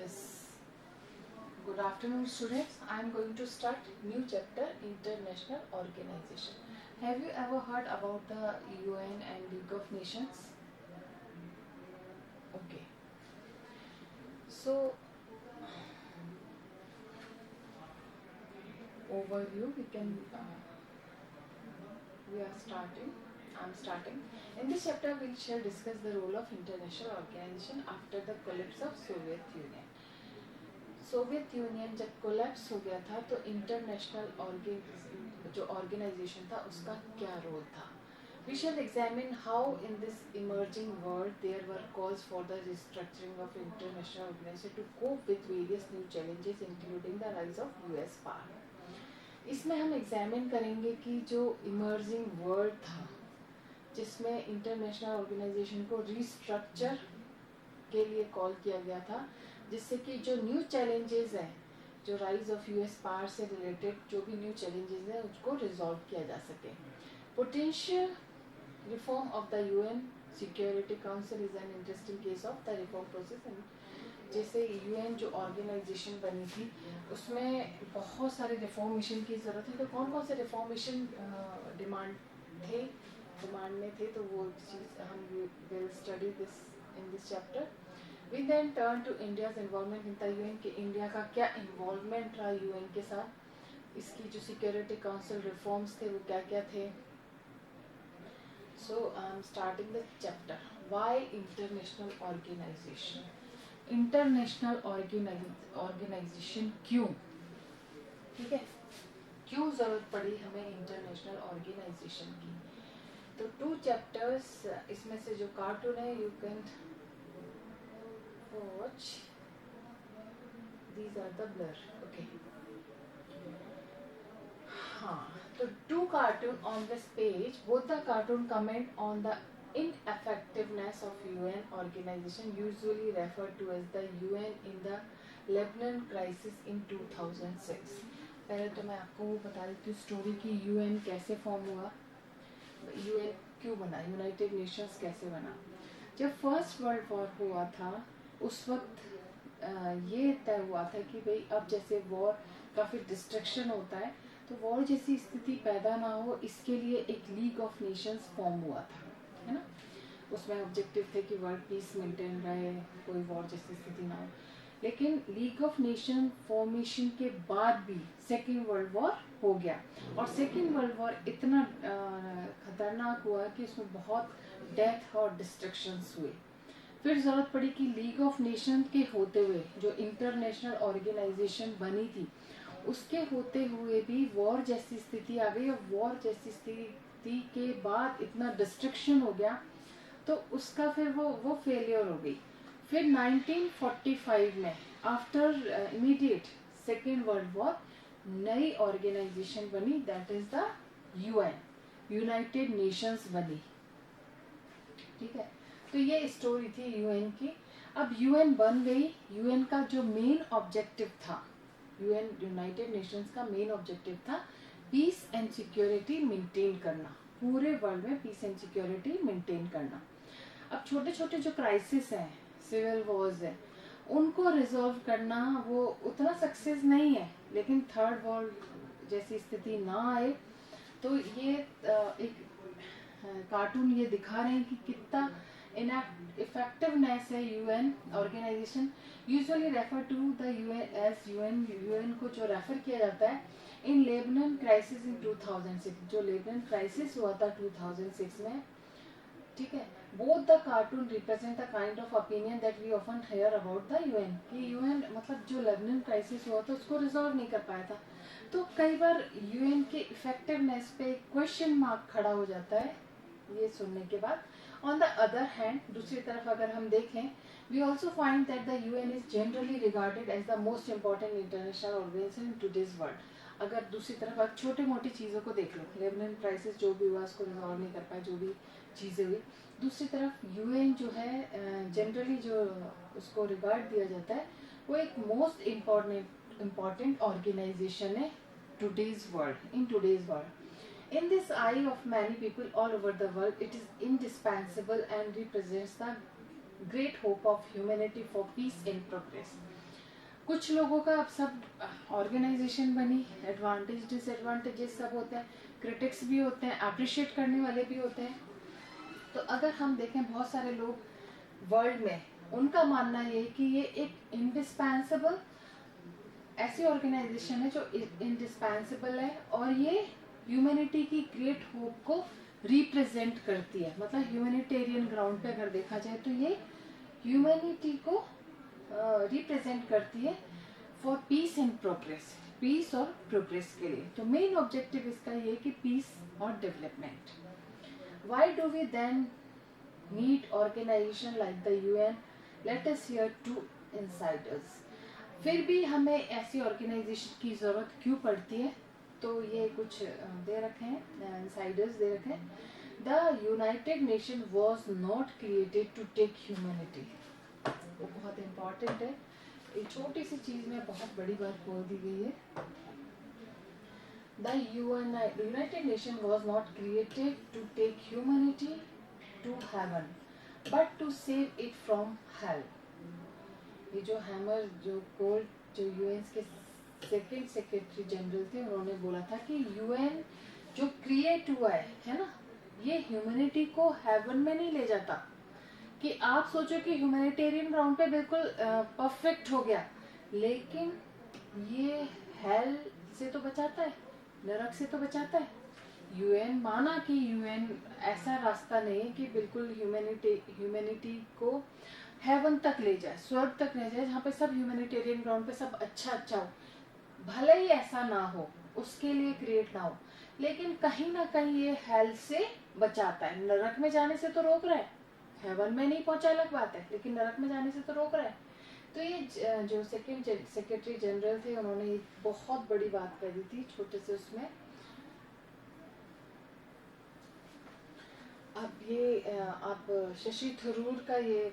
Yes. Good afternoon, students. I am going to start new chapter, International Organization. Have you ever heard about the UN and League of Nations? Okay. So, overview. We are starting. I'm starting. In this chapter, we shall discuss the role of international organization after the collapse of Soviet Union. Soviet union जब collapse हो गया था तो international जो organisation था उसका क्या role था. We shall examine how in this emerging world there were calls for the restructuring of international organization to cope with various new challenges including the rise of US power. इसमें हम examine करेंगे कि जो emerging world था जिसमें international organisation को restructure के लिए कॉल किया गया था, जिससे कि जो न्यू चैलेंजेस हैं, जो राइज ऑफ यूएस पावर से रिलेटेड जो भी न्यू चैलेंजेस हैं उसको रिजॉल्व किया जा सके. Potential reform of the UN security council is an interesting case of the reform process. जैसे यूएन जो ऑर्गेनाइजेशन बनी थी उसमें बहुत सारे रिफॉर्मेशन की ज़रूरत है. तो कौन कौन से रिफॉर्मेशन डिमांड में थे, तो वो चीज़ हम will study this in this chapter. We then turn to India's involvement in the UN कि इंडिया का क्या इन्वॉल्वमेंट रहा यूएन के साथ, इसकी जो सिक्योरिटी काउंसिल रिफॉर्म्स थे वो क्या क्या थे. So I am starting the chapter. Why international organisation. International organisation क्यों, ठीक है, क्यों ज़रूरत पड़ी हमें इंटरनेशनल ऑर्गेनाइजेशन की. तो 2 चैप्टर्स, इसमें से जो कार्टून है you can watch. These are the blur. Okay. So 2 cartoon on this page. Both the cartoon comment on the ineffectiveness of UN organization, usually referred to as the UN in the Lebanon crisis in 2006. पहले तो मैं आपको वो बता देती हूँ story की UN कैसे फॉर्म हुआ, यूएन क्यों बना, यूनाइटेड नेशंस कैसे बना. जब फर्स्ट वर्ल्ड वॉर हुआ था उस वक्त ये तय हुआ था कि भाई अब जैसे वॉर काफ़ी डिस्ट्रक्शन होता है तो वॉर जैसी स्थिति पैदा ना हो, इसके लिए एक लीग ऑफ नेशंस फॉर्म हुआ था, है ना. उसमें ऑब्जेक्टिव थे कि वर्ल्ड पीस मेंटेन रहे, कोई वॉर जैसी स्थिति ना हो. लेकिन लीग ऑफ नेशन फॉर्मेशन के बाद भी सेकेंड वर्ल्ड वॉर हो गया और सेकेंड वर्ल्ड वॉर इतना खतरनाक हुआ कि उसमें बहुत डेथ और डिस्ट्रक्शंस हुए. फिर जरूरत पड़ी कि लीग ऑफ नेशन के होते हुए जो इंटरनेशनल ऑर्गेनाइजेशन बनी थी उसके होते हुए भी वॉर जैसी स्थिति आ गई और वॉर जैसी स्थिति के बाद इतना डिस्ट्रक्शन हो गया तो उसका फिर वो फेलियर हो गई. फिर 1945 में after immediate second World war नई ऑर्गेनाइजेशन बनी, that is the UN, United Nations बनी, ठीक है. तो ये स्टोरी थी यूएन की. अब यूएन बन गई. यूएन का जो मेन ऑब्जेक्टिव था, यूएन यूनाइटेड नेशंस का मेन ऑब्जेक्टिव था पीस एंड सिक्योरिटी मेंटेन करना, पूरे वर्ल्ड में पीस एंड सिक्योरिटी मेंटेन करना. अब छोटे छोटे जो क्राइसिस हैं, सिविल वॉर्स है, उनको रिजॉल्व करना वो उतना सक्सेस नहीं है. लेकिन थर्ड वर्ल्ड जैसी स्थिति ना आए तो ये एक कार्टून ये दिखा रहे हैं कि कितना इफेक्टिवनेस है UN organisation. Usually refer to the UN as UN. UN को जो रेफर किया जाता है इन लेबनान क्राइसिस इन 2006, जो लेबनान क्राइसिस हुआ था 2006 में, ठीक है. Both the cartoon represent the kind of opinion that we often hear about the UN कि यूएन मतलब जो लेबनान क्राइसिस हुआ था उसको रिजॉल्व नहीं कर पाया था. तो कई बार यूएन के इफेक्टिवनेस पे क्वेश्चन मार्क खड़ा हो जाता है ये सुनने के बाद. ऑन द अदर हैंड, दूसरी तरफ अगर हम देखें, we also find that the UN is generally regarded as the most important international organisation in today's world. अगर दूसरी तरफ आप छोटी मोटी चीज़ों को देख लो, लेबनान क्राइसिस जो भी हुआ उसको रिजॉल्व नहीं कर पाए, जो भी चीज़ें हुई. दूसरी तरफ यूएन जो है जनरली जो उसको रिगार्ड दिया जाता है वो एक मोस्ट इम्पॉर्टेंट ऑर्गेनाइजेशन है today's world, in today's world. In this eye of many people all over the world, it is indispensable and represents the great hope of humanity for peace and progress. कुछ लोगों का अब सब organisation बनी, advantage disadvantages सब होते हैं, critics भी होते हैं, अप्रिशिएट करने वाले भी होते हैं। तो अगर हम देखें बहुत सारे लोग वर्ल्ड में, उनका मानना ये कि ये एक इंडिस्पेंसेबल ऐसी ऑर्गेनाइजेशन है जो इंडिस्पेंसेबल है और ये ह्यूमैनिटी की ग्रेट होप को रिप्रेजेंट करती है। मतलब ह्यूमैनिटेरियन ग्राउंड पे अगर देखा जाए तो ये ह्यूमैनिटी को रिप्रेजेंट करती है for peace and progress, peace और प्रोग्रेस के लिए। तो मेन ऑब्जेक्टिव इसका ये कि पीस और development. Why do we then need organisation like the UN? Let us hear to insiders. फिर भी हमें ऐसी ऑर्गेनाइजेशन की जरूरत क्यों पड़ती है? तो ये कुछ दे रखे हैं, इनसाइडर्स दे रखे हैं। The United Nation was not created to take humanity. वो बहुत इम्पोर्टेंट है, एक छोटी सी चीज में बहुत बड़ी बात बोल दी गई है। The United Nation was not created to take humanity to heaven but to save it from hell. ये जो हैमर, जो कोल्ड, जो यूएन के सेकंड सेक्रेटरी जनरल थे, उन्होंने बोला था कि यूएन जो क्रिएट हुआ है ना, ये ह्यूमैनिटी को हेवन में नहीं ले जाता। कि आप सोचो कि ह्यूमैनिटेरियन ग्राउंड पे बिल्कुल परफेक्ट हो गया, लेकिन ये हेल से तो बचाता है, नरक से तो बचाता है। यूएन माना कि यूएन ऐसा रास्ता नहीं है कि बिल्कुल ह्यूमैनिटी को हेवन तक ले जाए, स्वर्ग तक ले जाए, जहाँ पे सब ह्यूमैनिटेरियन ग्राउंड पे सब अच्छा हो। भले ही ऐसा ना हो, उसके लिए क्रिएट ना हो, लेकिन कहीं ना कहीं ये हेल से बचाता है। नरक में जाने से तो रोक रहा है, हेवन में नहीं पहुंचा अलग बात है, लेकिन नरक में जाने से तो रोक रहा है। तो ये जो सेकंड सेक्रेटरी जनरल थे, उन्होंने बहुत बड़ी बात कही थी छोटे से उसमें। अब ये आप शशि थरूर का ये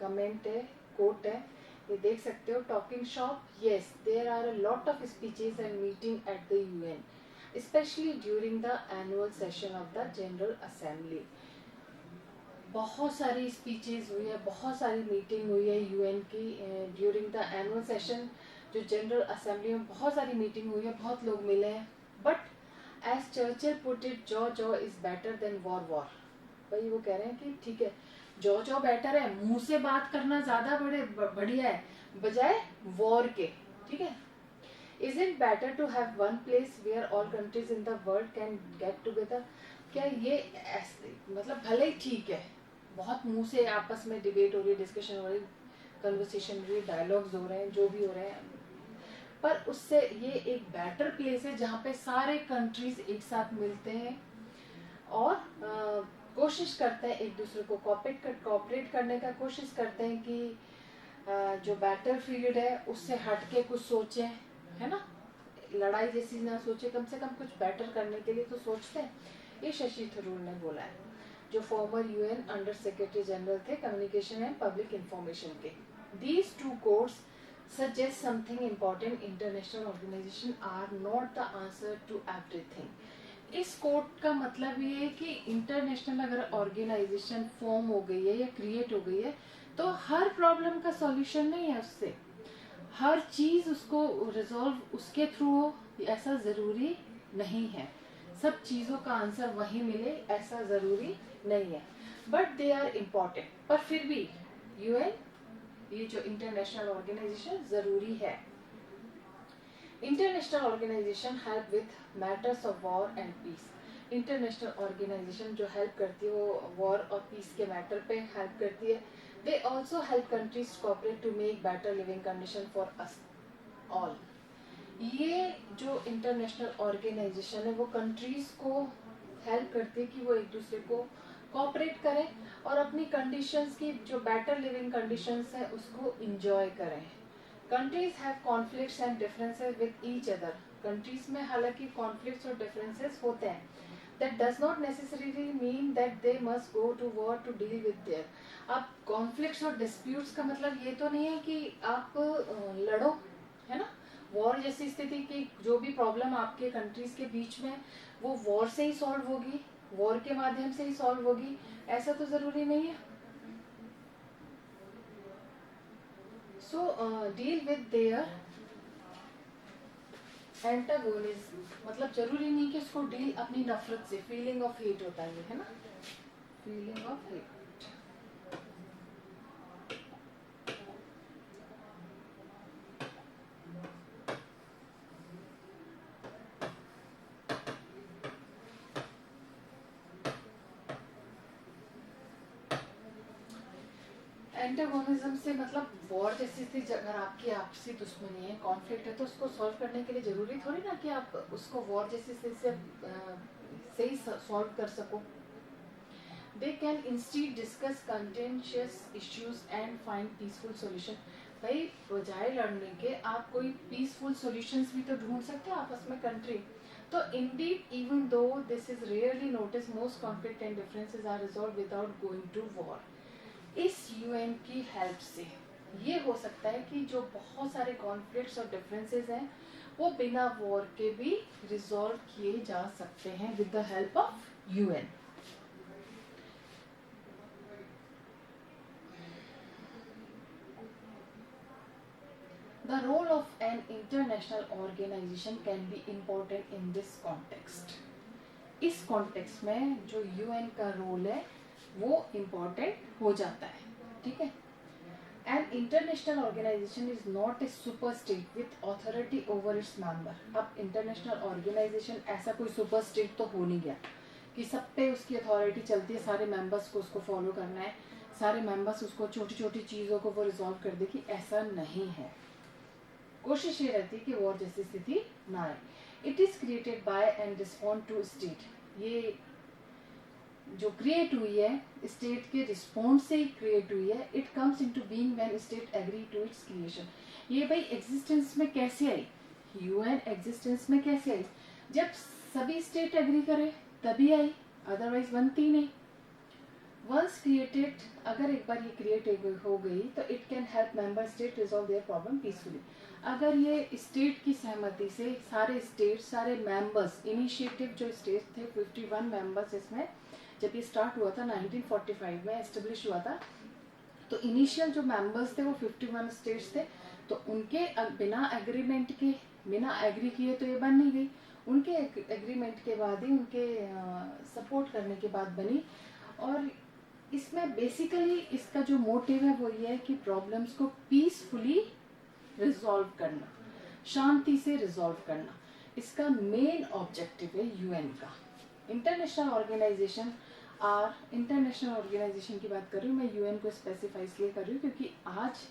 कमेंट है, कोट है, ये देख सकते हो। Talking shop, yes there are a lot of speeches and meeting at the UN, specially during the annual session of the General Assembly. बहुत सारी स्पीचेस हुई है, बहुत सारी मीटिंग हुई है यूएन की ड्यूरिंग द एनुअल सेशन, जो जनरल असेंबली में बहुत सारी मीटिंग हुई है, बहुत लोग मिले हैं। But as Churchill put it, jaw is better than war. भाई वो कह रहे हैं कि ठीक है, जॉ बेटर है, मुंह से बात करना ज्यादा बढ़िया है बजाय वॉर के, ठीक है। Is it better to have one place where all countries in the world can get together? क्या ये मतलब भले ही ठीक है, बहुत मुंह से आपस में डिबेट हो रही है, डिस्कशन हो रही, कन्वर्सेशन हो रही, डायलॉग्स हो रहे हैं, जो भी हो रहे हैं, पर उससे ये एक बेटर प्लेस है जहाँ पे सारे कंट्रीज एक साथ मिलते हैं और कोशिश करते हैं एक दूसरे को कोऑपरेट करने का कोशिश करते हैं कि जो बैटल फील्ड है उससे हट के कुछ सोचें, है ना, लड़ाई जैसी ना सोचे, कम से कम कुछ बेटर करने के लिए तो सोचते हैं। ये शशि थरूर ने बोला है, जो farmer UN under secretary general थे कम्युनिकेशन एंड पब्लिक इंफॉर्मेशन के। These two course suggest something important, international organization are not the answer to everything। इस कोट का मतलब ये है कि इंटरनेशनल अगर ऑर्गेनाइजेशन फॉर्म हो गई है या क्रिएट हो गई है तो हर प्रॉब्लम का सॉल्यूशन नहीं है, उससे हर चीज उसको रिजॉल्व उसके थ्रू हो ऐसा जरूरी नहीं है, सब चीजों का आंसर वही मिले ऐसा जरूरी नहीं है, बट दे आर इम्पोर्टेंट। पर फिर भी यूएन, ये जो इंटरनेशनल ऑर्गेनाइजेशन जरूरी है। International organisation help with matters of war and peace. International organisation जो हेल्प करती है वो वॉर और पीस के मैटर पे हेल्प करती है। They also help countries cooperate to make better living condition for us all. ये जो इंटरनेशनल ऑर्गेनाइजेशन है वो कंट्रीज को हेल्प करती है कि वो एक दूसरे को कोऑपरेट करें और अपनी कंडीशंस की जो बेटर लिविंग कंडीशंस है उसको इंजॉय करें। Countries have conflicts and differences with each other. Countries में हालांकि कॉन्फ्लिक्ट्स और डिफरेंसेस होते हैं, that does not necessarily mean that they must go to war to deal with there. अब कॉन्फ्लिक्ट्स और डिस्प्यूट्स का मतलब ये तो नहीं है कि आप लड़ो, है ना। वॉर जैसी स्थिति की जो भी प्रॉब्लम आपके कंट्रीज के बीच में वो वॉर से ही सॉल्व होगी, वॉर के माध्यम से ही सॉल्व होगी, ऐसा तो जरूरी नहीं है। So deal with their antagonism, मतलब जरूरी नहीं कि उसको डील अपनी नफरत से, फीलिंग ऑफ हेट होता है ना, फीलिंग ऑफ हेट। एंटागोनिज्म से मतलब वॉर जैसी स्थिति, अगर आपकी आपसी दुश्मनी है, कॉन्फ्लिक्ट है, तो उसको सॉल्व करने के लिए जरूरी थोड़ी ना कि आप उसको वॉर जैसी स्थिति से ही सॉल्व कर सको। They can instead discuss contentious issues and find peaceful solution. भाई बजाय लड़ने के आप कोई पीसफुल सॉल्यूशंस भी तो ढूंढ सकते हैं आपस में कंट्री। तो indeed even though this is rarely notice, most conflict and differences are resolve without going to war. इस यूएन की हेल्प से ये हो सकता है कि जो बहुत सारे कॉन्फ्लिक्ट्स और डिफरेंसेस हैं वो बिना वॉर के भी रिजॉल्व किए जा सकते हैं with the help of UN. The role of an international organization can be important in this context. इस कॉन्टेक्स्ट में जो यूएन का रोल है वो इम्पोर्टेंट हो जाता है, ठीक है। An international organization is not a super state with authority over its member. अब इंटरनेशनल ऑर्गेनाइजेशन ऐसा कोई सुपर स्टेट तो हो नहीं गया कि सब पे उसकी अथॉरिटी चलती है, सारे मेंबर्स को उसको फॉलो करना है, सारे मेंबर्स उसको छोटी छोटी चीज़ों को वो रिजॉल्व कर दे, कि ऐसा नहीं है। कोशिश ये रहती है कि वॉर जैसी स्थिति ना आए। It is created by and respond to state. ये जो क्रिएट हुई है स्टेट के रिस्पॉन्ड से ही क्रिएट हुई है। It comes into being when state agree to its creation. ये भाई एग्जिस्टेंस में कैसे आई, यूएन एग्जिस्टेंस में कैसे आई? जब सभी स्टेट एग्री करे तभी आई, अदरवाइज बनती नहीं। वंस क्रिएटेड, अगर एक बार ये क्रिएट हो गई तो it can help member state resolve their problem peacefully. अगर ये स्टेट की सहमति से सारे स्टेट, सारे मेंबर्स, इनिशिएटिव जो स्टेट थे 51 मेंबर्स, इसमें जब ये स्टार्ट हुआ था 1945 में एस्टेब्लिश हुआ था, तो इनिशियल जो मेंबर्स थे वो 51 स्टेट्स थे। तो उनके बिना एग्रीमेंट के, बिना एग्री किए तो ये बन नहीं गई। उनके एग्रीमेंट के बाद ही, उनके सपोर्ट करने के बाद बनी। और इसमें बेसिकली इसका जो मोटिव है वो ये है कि प्रॉब्लम्स को पीसफुली रिजॉल्व करना, शांति से रिजॉल्व करना, इसका मेन ऑब्जेक्टिव है यूएन का। इंटरनेशनल ऑर्गेनाइजेशन की बात कर रही हूँ मैं, यूएन को स्पेसिफाई इसलिए कर रही हूँ क्योंकि आज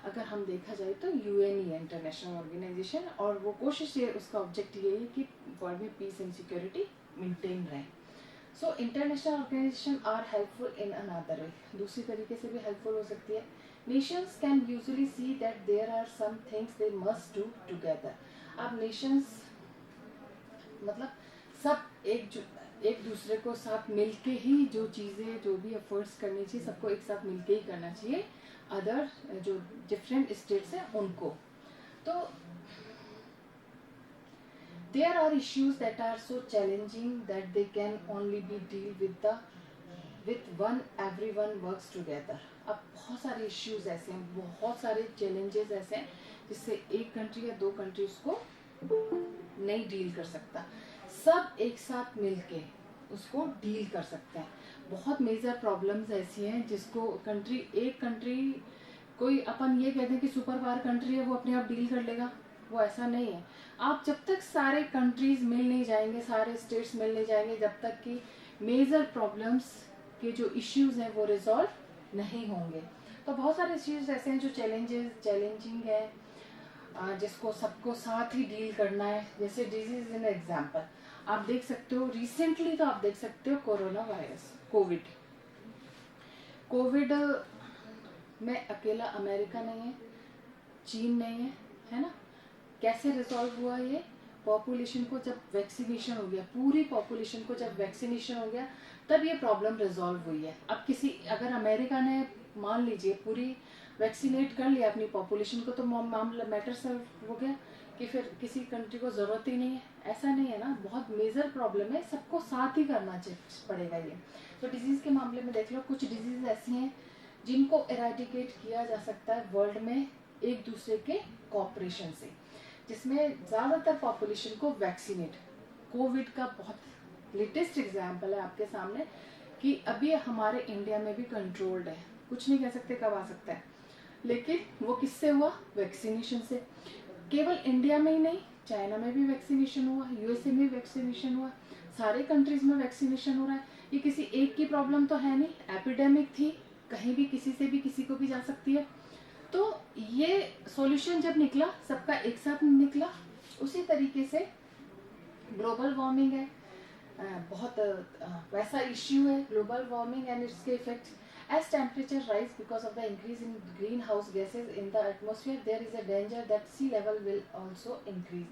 अगर हम देखा जाए तो यूएन ही है इंटरनेशनल ऑर्गेनाइजेशन, और वो कोशिश ये, उसका ऑब्जेक्टिव ये है कि वर्ल्ड में पीस एंड सिक्योरिटी मेंटेन रहे। So international organisation are helpful in another way, दूसरी तरीके से भी हेल्पफुल हो सकती है। Nations can usually see that there are some things they must do together. अब नेशंस मतलब सब एक दूसरे को साथ मिलके ही जो चीज़ें, जो भी एफर्ट्स करनी चाहिए, सबको एक साथ मिलके ही करना चाहिए, अदर जो डिफरेंट स्टेट्स हैं उनको। तो there are issues that are so challenging that they can only be deal with one everyone works together। अब बहुत सारे इश्यूज ऐसे हैं, बहुत सारे चैलेंजेस ऐसे हैं जिससे एक कंट्री या दो कंट्री उसको नहीं डील कर सकता, सब एक साथ मिलके उसको डील कर सकते हैं। बहुत मेजर प्रॉब्लम्स ऐसी हैं जिसको एक कंट्री कोई अपन ये कहते हैं कि सुपर पावर कंट्री है, वो अपने आप डील कर लेगा, वो ऐसा नहीं है। आप जब तक सारे कंट्रीज मिल नहीं जाएंगे, सारे स्टेट्स मिल नहीं जाएंगे, जब तक कि मेजर प्रॉब्लम्स के जो इश्यूज हैं वो रिजॉल्व नहीं होंगे। तो बहुत सारे इश्यूज ऐसे हैं जो चैलेंजिंग है, जिसको सबको साथ ही डील करना है। जैसे डिजीज इन एग्जाम्पल आप देख सकते हो, रिसेंटली तो आप देख सकते हो कोरोना वायरस, कोविड में अकेला अमेरिका नहीं है, चीन नहीं है, है ना। कैसे रिजॉल्व हुआ ये? पॉपुलेशन को जब वैक्सीनेशन हो गया, पूरी पॉपुलेशन को जब वैक्सीनेशन हो गया, तब ये प्रॉब्लम रिजॉल्व हुई है। अब अगर अमेरिका ने मान लीजिए पूरी वैक्सीनेट कर लिया अपनी पॉपुलेशन को, तो मामला मैटर सॉल्व हो गया कि फिर किसी कंट्री को जरूरत ही नहीं है, ऐसा नहीं है ना। बहुत मेजर प्रॉब्लम है, सबको साथ ही करना पड़ेगा ये। तो डिजीज के मामले में देख लो, कुछ डिजीज ऐसी हैं जिनको एराडिकेट किया जा सकता है वर्ल्ड में एक दूसरे के कॉपरेशन से, जिसमें ज़्यादातर पॉपुलेशन को वैक्सीनेट। कोविड का बहुत लेटेस्ट एग्जाम्पल है आपके सामने कि अभी हमारे इंडिया में भी कंट्रोल्ड है, कुछ नहीं कह सकते कब आ सकता है, लेकिन वो किससे हुआ? वैक्सीनेशन से। केवल इंडिया में ही नहीं, चाइना में भी वैक्सीनेशन हुआ, यूएसए में भी वैक्सीनेशन हुआ, सारे कंट्रीज में वैक्सीनेशन हो रहा है। ये किसी एक की प्रॉब्लम तो है नहीं, एपिडेमिक थी, कहीं भी किसी से भी किसी को भी जा सकती है। तो ये सॉल्यूशन जब निकला, सबका एक साथ निकला। उसी तरीके से ग्लोबल वार्मिंग है, बहुत वैसा इश्यू है ग्लोबल वार्मिंग एंड इसके effects. As temperature rise because of the increase in greenhouse gases in the atmosphere, there is a danger that sea level will also increase.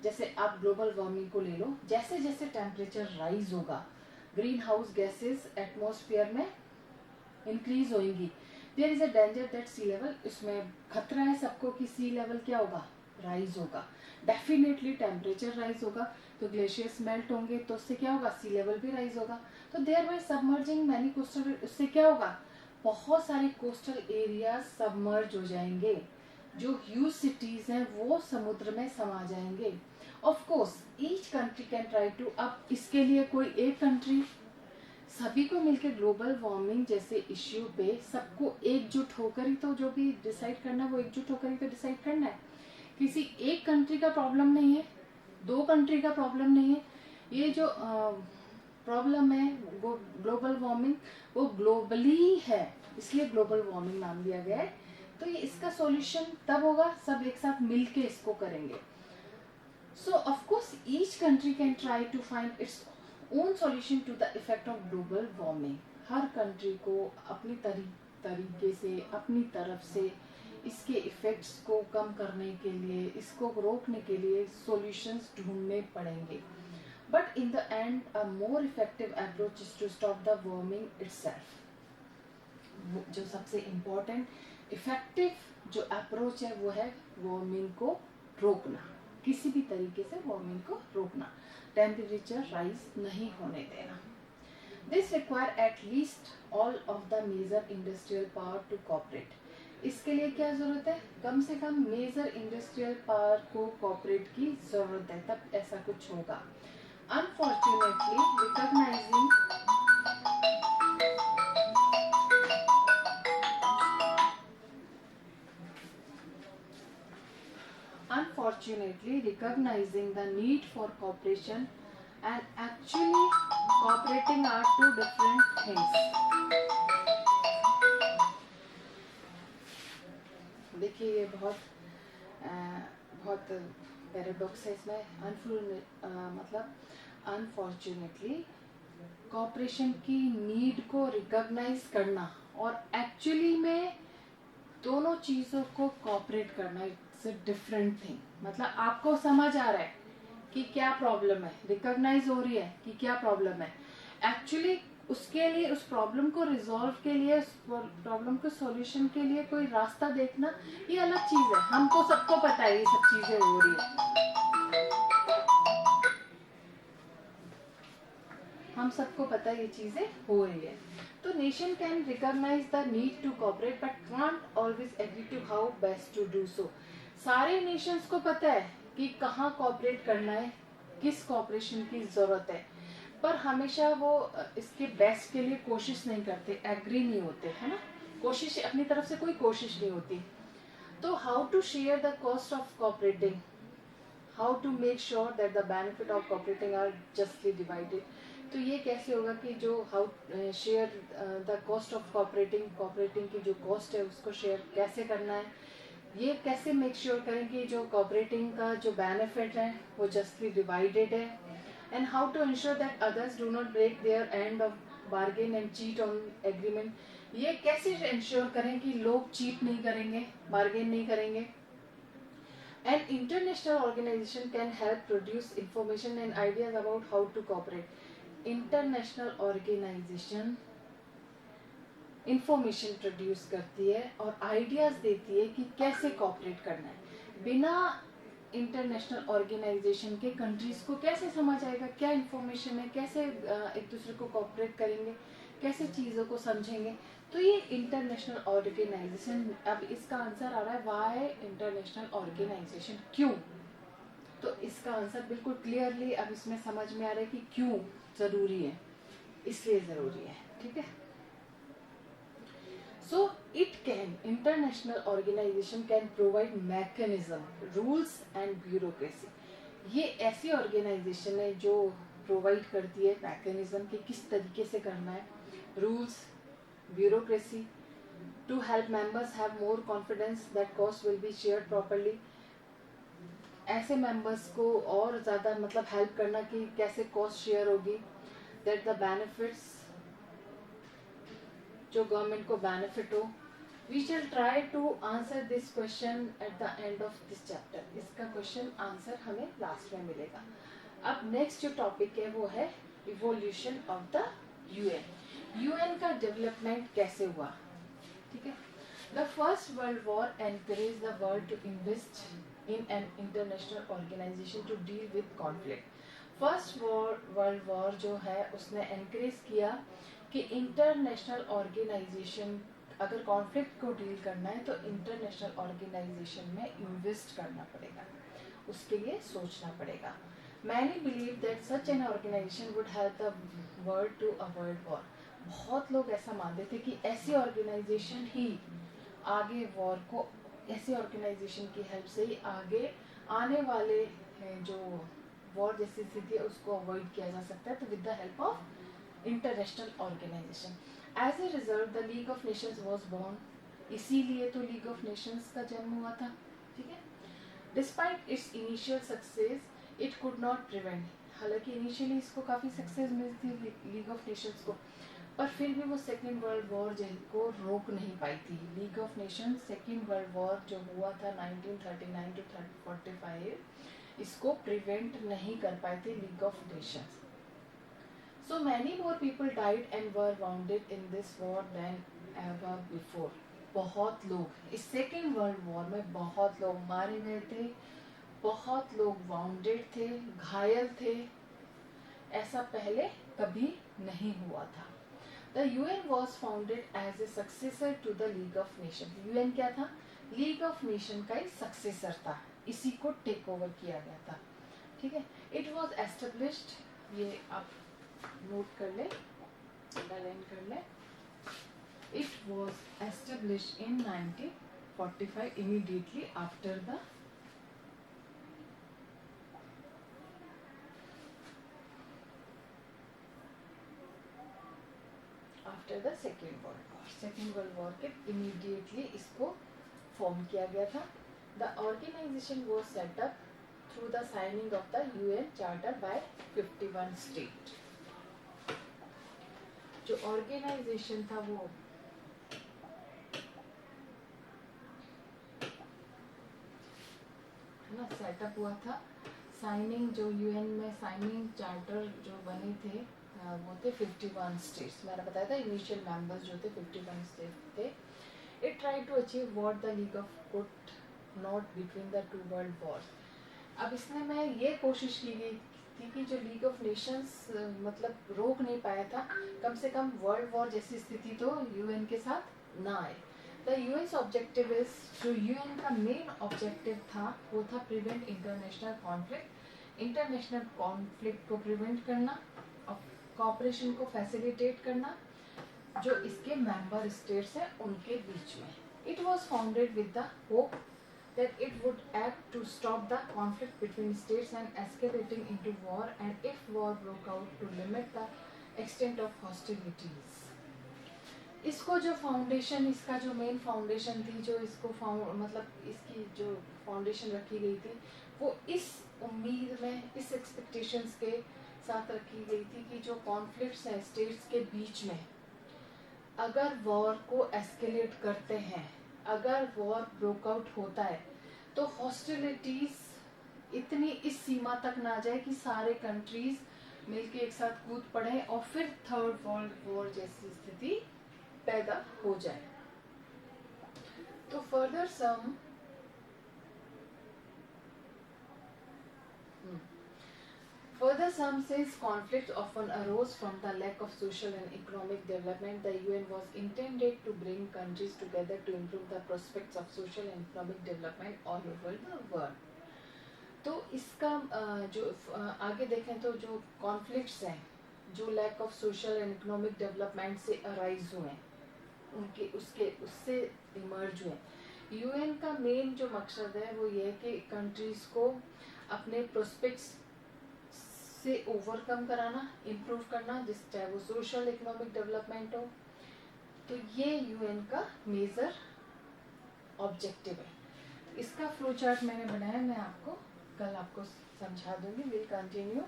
जैसे आप ग्लोबल वार्मिंग को ले लो, जैसे जैसे टेम्परेचर राइज होगा, greenhouse gases atmosphere में increase होंगी। There is a danger that sea level, इसमें खतरा है सबको कि सी लेवल क्या होगा? राइज होगा। डेफिनेटली टेम्परेचर राइज होगा तो ग्लेशियर्स मेल्ट होंगे, तो उससे क्या होगा? सी लेवल भी राइज होगा। तो thereby submerging many coastal, उससे क्या होगा? बहुत सारे कोस्टल एरिया सबमर्ज हो जाएंगे, जो ह्यूज सिटीज हैं वो समुद्र में समा जाएंगे। Of course each country can try to, अब इसके लिए कोई एक कंट्री, सभी को मिलकर ग्लोबल वार्मिंग जैसे इश्यू पे सबको एकजुट होकर ही तो जो भी डिसाइड करना है वो एकजुट होकर ही तो डिसाइड करना है। किसी एक कंट्री का प्रॉब्लम नहीं है, दो कंट्री का प्रॉब्लम नहीं है। ये जो प्रॉब्लम है वो ग्लोबल वार्मिंग, वो ग्लोबली है, इसलिए ग्लोबल वार्मिंग नाम दिया गया है। तो ये इसका सॉल्यूशन तब होगा सब एक साथ मिलके इसको करेंगे। So of course each country can try to find its own solution to the effect of global warming. हर कंट्री को अपनी तरीके से, अपनी तरफ से इसके इफेक्ट्स को कम करने के लिए, इसको रोकने के लिए सॉल्यूशंस ढूंढने पड़ेंगे। But in the end a more effective approach is to stop the warming itself. जो सबसे इम्पोर्टेंट इफेक्टिव जो अप्रोच है वो है वार्मिंग को रोकना, किसी भी तरीके से वार्मिंग को रोकना, टेम्परेचर राइज नहीं होने देना। This require at least all of the major industrial power to cooperate. इसके लिए क्या जरूरत है? कम से कम मेजर इंडस्ट्रियल पावर को कोऑपरेट की जरूरत है, तब ऐसा कुछ होगा। Unfortunately recognizing the need for cooperation and actually cooperating are two different things. देखिए ये बहुत पैराडॉक्स है इसमें। मतलब अनफॉर्चुनेटली कॉपरेशन की नीड को रिकॉग्नाइज करना और एक्चुअली में दोनों चीज़ों को कॉपरेट करना, इट्स अ डिफरेंट थिंग। मतलब आपको समझ आ रहा है कि क्या प्रॉब्लम है, रिकॉग्नाइज हो रही है कि क्या प्रॉब्लम है, एक्चुअली उसके लिए, उस प्रॉब्लम को रिजॉल्व के लिए, उस प्रॉब्लम के सॉल्यूशन के लिए कोई रास्ता देखना, ये अलग चीज है। हमको सबको पता है ये सब चीजें हो रही है, हम सबको पता है ये चीजें हो रही है। तो nation can recognise the need to cooperate but can't always agree to how best to do so. सारे नेशंस को पता है कि कहाँ कोऑपरेट करना है, किस कोऑपरेशन की जरूरत है, पर हमेशा वो इसके बेस्ट के लिए कोशिश नहीं करते, एग्री नहीं होते, है ना। कोशिश अपनी तरफ से कोई कोशिश नहीं होती। तो how to share the cost of cooperating, how to make sure that the benefit of cooperating are justly divided. तो ये कैसे होगा कि जो how share the cost of cooperating की जो कॉस्ट है उसको शेयर कैसे करना है, ये कैसे मेक श्योर करें कि जो कोऑपरेटिंग का जो बेनिफिट है वो जस्टली डिवाइडेड है, and how to ensure that others do not break their end of bargain and cheat on agreement। ये कैसे इंश्योर करें कि लोग चीट नहीं करेंगे, बार्गेन नहीं करेंगे। An international organization can help produce information and ideas about how to cooperate। International organisation information produce करती है और आइडियाज देती है कि कैसे कोऑपरेट करना है। बिना इंटरनेशनल ऑर्गेनाइजेशन के कंट्रीज को कैसे समझ आएगा क्या इंफॉर्मेशन है, कैसे एक दूसरे को कोऑपरेट करेंगे, कैसे चीज़ों को समझेंगे। तो ये इंटरनेशनल ऑर्गेनाइजेशन, अब इसका आंसर आ रहा है वाई इंटरनेशनल ऑर्गेनाइजेशन, क्यों। तो इसका आंसर बिल्कुल क्लियरली अब इसमें समझ में आ रहा है कि क्यों ज़रूरी है, इसलिए ज़रूरी है, ठीक है। So it can, international organization can provide mechanism, rules and bureaucracy. ये ऐसी ऑर्गेनाइजेशन है जो प्रोवाइड करती है मैकेनिज्म कि किस तरीके से करना है, rules, bureaucracy, to help members have more confidence that cost will be shared properly. ऐसे मेंबर्स को और ज़्यादा मतलब हेल्प करना कि कैसे कॉस्ट शेयर होगी, दैट द बेनिफिट्स, जो गवर्नमेंट को बेनिफिट हो। We shall try to answer this question at the end of this chapter. इसका क्वेश्चन आंसर हमें लास्ट में मिलेगा। अब नेक्स्ट जो टॉपिक है वो है evolution of the UN. UN का डेवलपमेंट कैसे हुआ, ठीक है। The First World War encourage the world to invest in an international organisation to deal with conflict. First World War जो है उसने एनकरेज किया कि इंटरनेशनल ऑर्गेनाइजेशन, अगर कॉन्फ्लिक्ट को डील करना है तो इंटरनेशनल ऑर्गेनाइजेशन में इन्वेस्ट करना पड़ेगा, उसके लिए सोचना पड़ेगा। Many believe that such an organisation would help the world to avoid war. बहुत लोग ऐसा मानते थे कि ऐसी ऑर्गेनाइजेशन ही आगे वॉर को, ऐसी ऑर्गेनाइजेशन की हेल्प से ही आगे आने वाले जो वॉर जैसी स्थिति है उसको अवॉइड किया जा सकता है, तो with the help of international organisation. As a result the League of Nations was born, इसीलिए तो लीग ऑफ नेशंस का जन्म हुआ था, ठीक है। Despite it's initial success it could not prevent, हालांकि इनिशियली इसको काफ़ी सक्सेस मिली थी लीग ऑफ नेशंस को, पर फिर भी वो सेकेंड वर्ल्ड वॉर को रोक नहीं पाई थी। League of Nations second World War जो हुआ था 1939 टू 45, इसको प्रिवेंट नहीं कर पाए थे league of Nations. So many more people died and were wounded in this war than ever before. बहुत लोग इस सेकेंड वर्ल्ड वॉर में बहुत लोग मारे गए थे, बहुत लोग वाउंडेड थे, घायल थे, ऐसा पहले कभी नहीं हुआ था। The UN was founded as a successor to the League of Nations. UN क्या था? League of Nations का ही successor था, इसी को टेक ओवर किया गया था, ठीक है। It was established, ये आप नोट कर ले, अंडरलाइन कर ले। It was established in 1945 immediately after the Second World War. Second World War के इमीडिएटली इसको फॉर्म किया गया था। The organisation was set up through the signing of the UN Charter by 51 state. जो ऑर्गेनाइजेशन था वो है ना सेटअप हुआ था, साइनिंग जो यूएन में साइनिंग चार्टर जो बने थे वो थे 51 स्टेट्स। मैंने बताया था इनिशियल मेंबर्स जो थे 51 स्टेट्स थे। It try to achieve what the League of could not between the two world wars. अब इसमें मैं ये कोशिश की गई थी कि जो लीग ऑफ नेशंस मतलब रोक नहीं पाया था, कम से कम वर्ल्ड वॉर जैसी स्थिति तो यूएन के साथ ना आए। द यूएन ऑब्जेक्टिव इज, जो यूएन का मेन ऑब्जेक्टिव था वो था prevent international conflict, international conflict को प्रिवेंट करना और कॉपरेशन को फैसिलिटेट करना जो इसके मेंबर स्टेट्स हैं उनके बीच में। It was founded with the hope that it would act to stop the conflict between states and escalating into war, and if war broke out to limit the extent of hostilities. इसको जो foundation, इसका जो main foundation थी, जो इसको मतलब इसकी जो फाउंडेशन रखी गई थी वो इस उम्मीद में, इस एक्सपेक्टेशंस के साथ रखी गई थी कि जो कॉन्फ्लिक्ट्स हैं स्टेट्स के बीच में, अगर वॉर को एस्केलेट करते हैं, अगर वॉर ब्रोकआउट होता है तो हॉस्टिलिटीज इतनी इस सीमा तक ना जाए कि सारे कंट्रीज मिलके एक साथ कूद पड़े और फिर थर्ड वर्ल्ड वॉर जैसी स्थिति पैदा हो जाए। तो further Further, some says conflicts often arose from the lack of social and economic development. The UN was intended to bring countries together to improve the prospects of social and economic development all over the world. तो इसका जो आगे देखें तो जो conflicts हैं, जो lack of social and economic development से अराइज हुए हैं, उनके उससे इमर्ज हुए। यूएन का मेन जो मकसद है वो ये है कि कंट्रीज को अपने प्रोस्पेक्ट्स से ओवरकम कराना, इम्प्रूव करना, जिस चाहे वो सोशल इकोनॉमिक डेवलपमेंट हो। तो ये यूएन का मेजर ऑब्जेक्टिव है। इसका फ्लो चार्ट मैंने बनाया, मैं आपको कल आपको समझा दूंगी। Will continue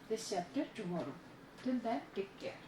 this chapter tomorrow. Till then take care.